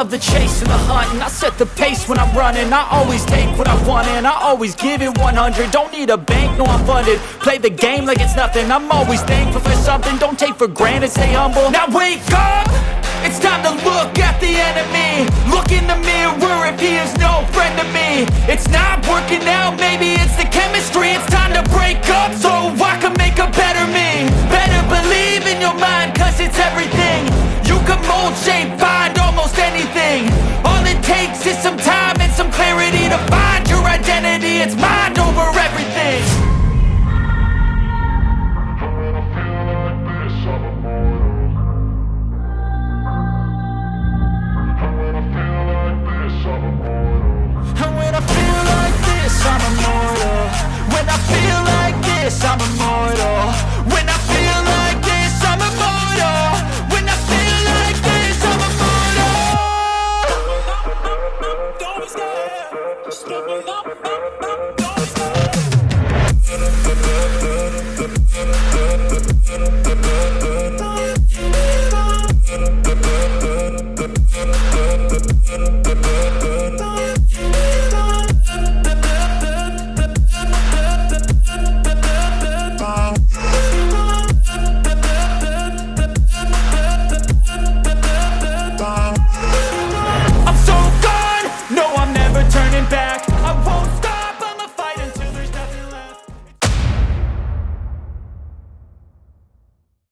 love the chase and the hunt, and I set the pace when I'm running. I always take what I want and I always give it 100. Don't need a bank, no I'm funded. Play the game like it's nothing. I'm always thankful for something. Don't take for granted, stay humble. Now wake up! It's time to look at the enemy. Look in the mirror if he is no friend to me. It's not working out, maybe